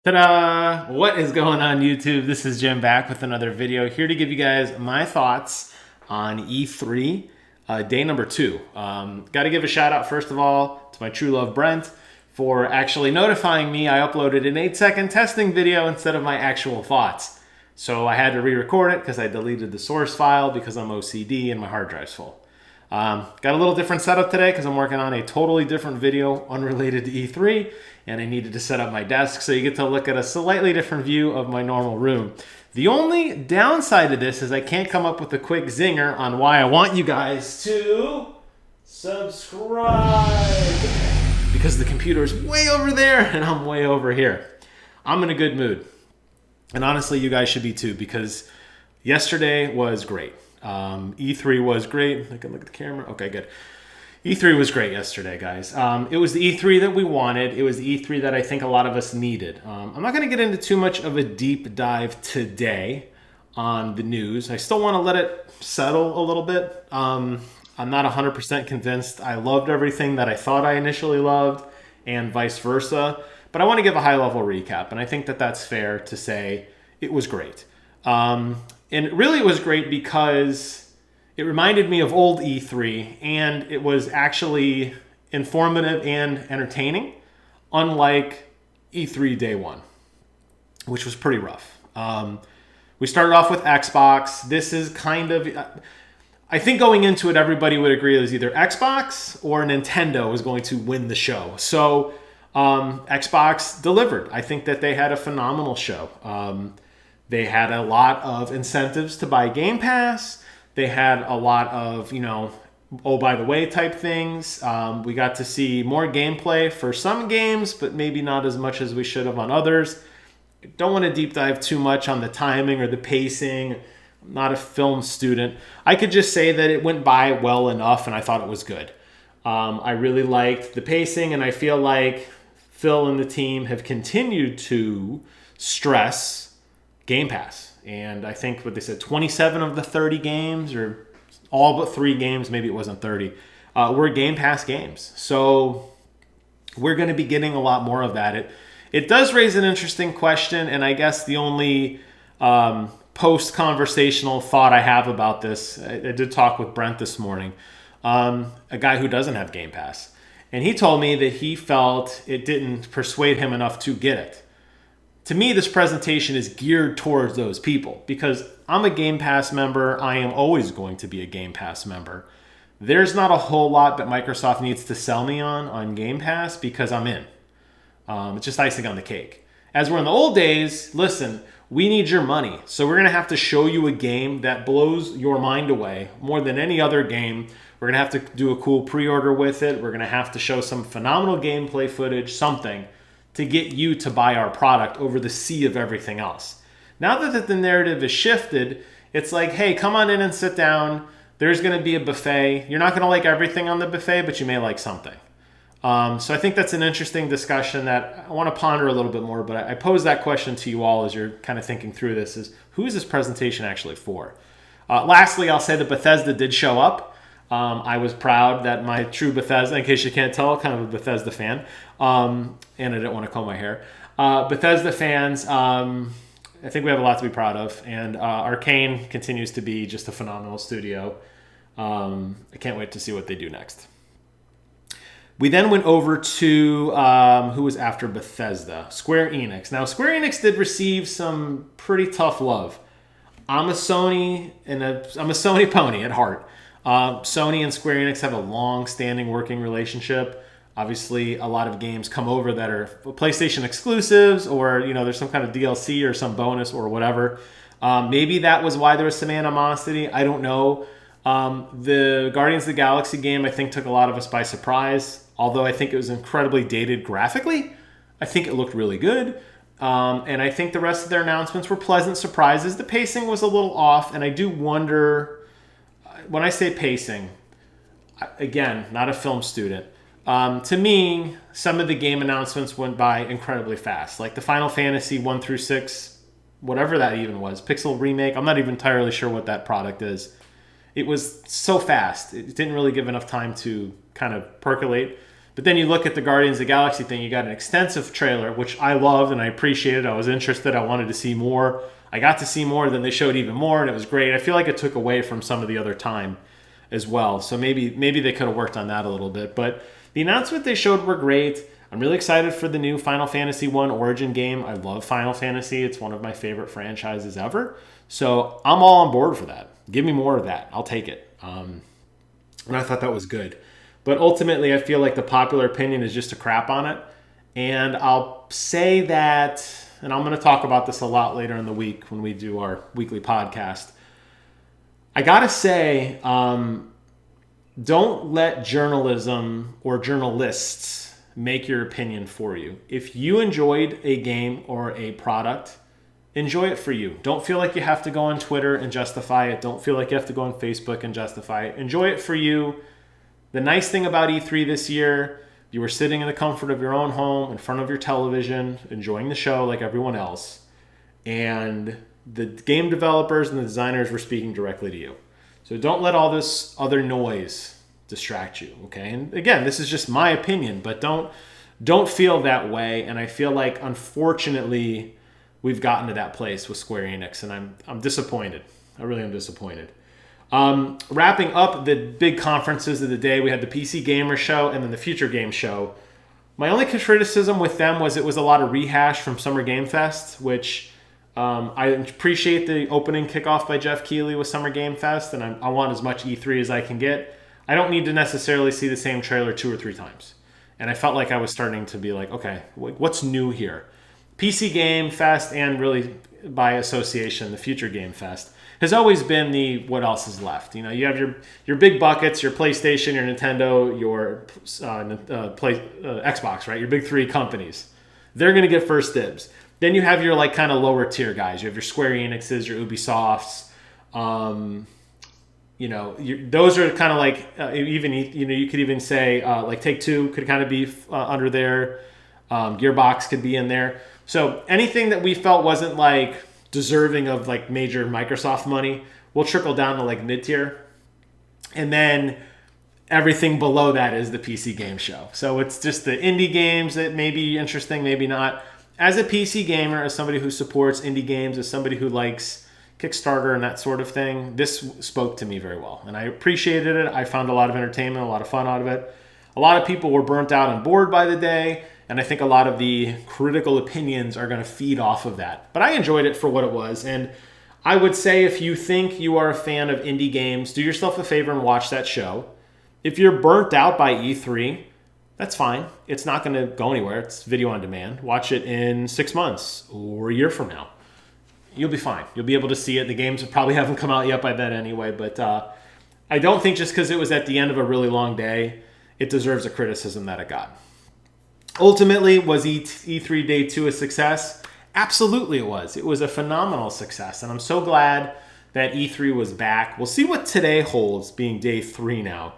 Ta-da! What is going on YouTube? This is Jim back with another video here to give you guys my thoughts on E3 day number 2. Got to give a shout out first of all to my true love Brent for actually notifying me I uploaded an 8-second testing video instead of my actual thoughts. So I had to re-record it because I deleted the source file because I'm OCD and my hard drive's full. Got a little different setup today because I'm working on a totally different video unrelated to E3, and I needed to set up my desk so you get to look at a slightly different view of my normal room. The only downside to this is I can't come up with a quick zinger on why I want you guys to subscribe, because the computer is way over there and I'm way over here. I'm in a good mood, and honestly you guys should be too, because yesterday was great. E3 was great. I can look at the camera. Okay, good. E3 was great yesterday, guys. It was the E3 that we wanted. It was the E3 that I think a lot of us needed. I'm not going to get into too much of a deep dive today on the news. I still want to let it settle a little bit. I'm not 100% convinced I loved everything that I thought I initially loved, and vice versa. But I want to give a high-level recap, and I think that that's fair to say it was great. And really it was great because it reminded me of old E3, and it was actually informative and entertaining, unlike E3 day one, which was pretty rough. We started off with Xbox. This is kind of, I think going into it, everybody would agree it was either Xbox or Nintendo was going to win the show. So Xbox delivered. I think that they had a phenomenal show. They had a lot of incentives to buy Game Pass. They had a lot of, oh, by the way type things. We got to see more gameplay for some games, but maybe not as much as we should have on others. I don't want to deep dive too much on the timing or the pacing. I'm not a film student. I could just say that it went by well enough, and I thought it was good. I really liked the pacing, and I feel like Phil and the team have continued to stress Game Pass. And I think what they said, 27 of the 30 games, or all but 3 games, maybe it wasn't 30, were Game Pass games. So we're going to be getting a lot more of that. It does raise an interesting question, and I guess the only post-conversational thought I have about this, I did talk with Brent this morning, a guy who doesn't have Game Pass. And he told me that he felt it didn't persuade him enough to get it. To me, this presentation is geared towards those people because I'm a Game Pass member. I am always going to be a Game Pass member. There's not a whole lot that Microsoft needs to sell me on Game Pass because I'm in. It's just icing on the cake. As we're in the old days, listen, we need your money. So we're going to have to show you a game that blows your mind away more than any other game. We're going to have to do a cool pre-order with it. We're going to have to show some phenomenal gameplay footage, something, to get you to buy our product over the sea of everything else. Now that the narrative is shifted, it's like, hey, come on in and sit down. There's going to be a buffet. You're not going to like everything on the buffet, but you may like something. So I think that's an interesting discussion that I want to ponder a little bit more, but I pose that question to you all as you're kind of thinking through this, is who is this presentation actually for? Lastly, I'll say that Bethesda did show up. I was proud that my true Bethesda, in case you can't tell, kind of a Bethesda fan, and I didn't want to comb my hair. Bethesda fans, I think we have a lot to be proud of, and Arcane continues to be just a phenomenal studio. I can't wait to see what they do next. We then went over to who was after Bethesda? Square Enix. Now, Square Enix did receive some pretty tough love. I'm a Sony pony at heart. Sony and Square Enix have a long-standing working relationship. Obviously, a lot of games come over that are PlayStation exclusives, or there's some kind of DLC or some bonus or whatever. Maybe that was why there was some animosity. I don't know. The Guardians of the Galaxy game, I think, took a lot of us by surprise. Although I think it was incredibly dated graphically, I think it looked really good. And I think the rest of their announcements were pleasant surprises. The pacing was a little off, and I do wonder. When I say pacing, again, not a film student, to me, some of the game announcements went by incredibly fast. Like the Final Fantasy 1 through 6, whatever that even was, Pixel Remake, I'm not even entirely sure what that product is. It was so fast. It didn't really give enough time to kind of percolate. But then you look at the Guardians of the Galaxy thing, you got an extensive trailer, which I loved and I appreciated. I was interested. I wanted to see more. I got to see more, then they showed even more, and it was great. I feel like it took away from some of the other time as well. So maybe they could have worked on that a little bit. But the announcement they showed were great. I'm really excited for the new Final Fantasy 1 Origin game. I love Final Fantasy. It's one of my favorite franchises ever. So I'm all on board for that. Give me more of that. I'll take it. And I thought that was good. But ultimately, I feel like the popular opinion is just a crap on it. And I'll say that, and I'm going to talk about this a lot later in the week when we do our weekly podcast. I got to say, don't let journalism or journalists make your opinion for you. If you enjoyed a game or a product, enjoy it for you. Don't feel like you have to go on Twitter and justify it. Don't feel like you have to go on Facebook and justify it. Enjoy it for you. The nice thing about E3 this year, you were sitting in the comfort of your own home in front of your television, enjoying the show like everyone else. And the game developers and the designers were speaking directly to you. So don't let all this other noise distract you, okay? And again, this is just my opinion, but don't feel that way. And I feel like, unfortunately, we've gotten to that place with Square Enix, and I'm disappointed. I really am disappointed. Wrapping up the big conferences of the day, we had the PC Gamer Show and then the Future Game Show. My only criticism with them was it was a lot of rehash from Summer Game Fest, which I appreciate the opening kickoff by Jeff Keighley with Summer Game Fest, and I want as much E3 as I can get. I don't need to necessarily see the same trailer 2 or 3 times. And I felt like I was starting to be like, okay, what's new here? PC Game Fest, and really by association, the Future Game Fest, has always been the what else is left. You know, you have your big buckets, your PlayStation, your Nintendo, your Xbox, right? Your big 3 companies. They're going to get first dibs. Then you have your like kind of lower tier guys. You have your Square Enixes, your Ubisofts. Those are kind of like you could even say like Take-Two could kind of be under there. Gearbox could be in there. So anything that we felt wasn't like deserving of like major Microsoft money will trickle down to like mid-tier. And then everything below that is the PC Game Show. So it's just the indie games that may be interesting, maybe not. As a PC gamer, as somebody who supports indie games, as somebody who likes Kickstarter and that sort of thing, this spoke to me very well. And I appreciated it. I found a lot of entertainment, a lot of fun out of it. A lot of people were burnt out and bored by the day. And I think a lot of the critical opinions are going to feed off of that. But I enjoyed it for what it was. And I would say if you think you are a fan of indie games, do yourself a favor and watch that show. If you're burnt out by E3, that's fine. It's not going to go anywhere. It's video on demand. Watch it in 6 months or a year from now. You'll be fine. You'll be able to see it. The games probably haven't come out yet by then anyway. But I don't think just because it was at the end of a really long day, it deserves a criticism that it got. Ultimately, was E3 Day 2 a success? Absolutely it was. It was a phenomenal success, and I'm so glad that E3 was back. We'll see what today holds, being Day 3 now.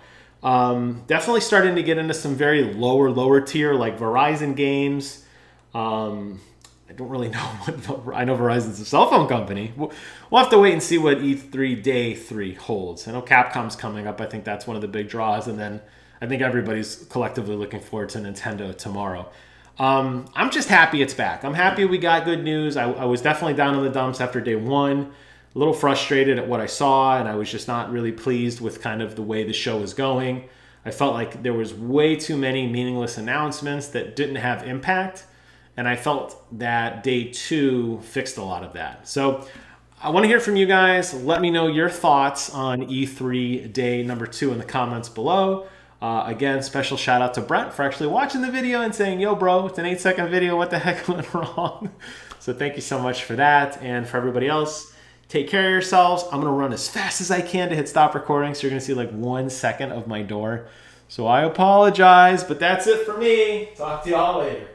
Definitely starting to get into some very lower tier, like Verizon games. I don't really know what... I know Verizon's a cell phone company. We'll have to wait and see what E3 Day 3 holds. I know Capcom's coming up. I think that's one of the big draws, and then I think everybody's collectively looking forward to Nintendo tomorrow. I'm just happy it's back. I'm happy we got good news. I was definitely down in the dumps after Day 1. A little frustrated at what I saw, and I was just not really pleased with kind of the way the show was going. I felt like there was way too many meaningless announcements that didn't have impact, and I felt that Day 2 fixed a lot of that. So I want to hear from you guys. Let me know your thoughts on E3 Day number 2 in the comments below. Again, special shout out to Brent for actually watching the video and saying, yo, bro, it's an 8-second video. What the heck went wrong? So thank you so much for that. And for everybody else, take care of yourselves. I'm going to run as fast as I can to hit stop recording. So you're going to see like 1 second of my door. So I apologize, but that's it for me. Talk to y'all later.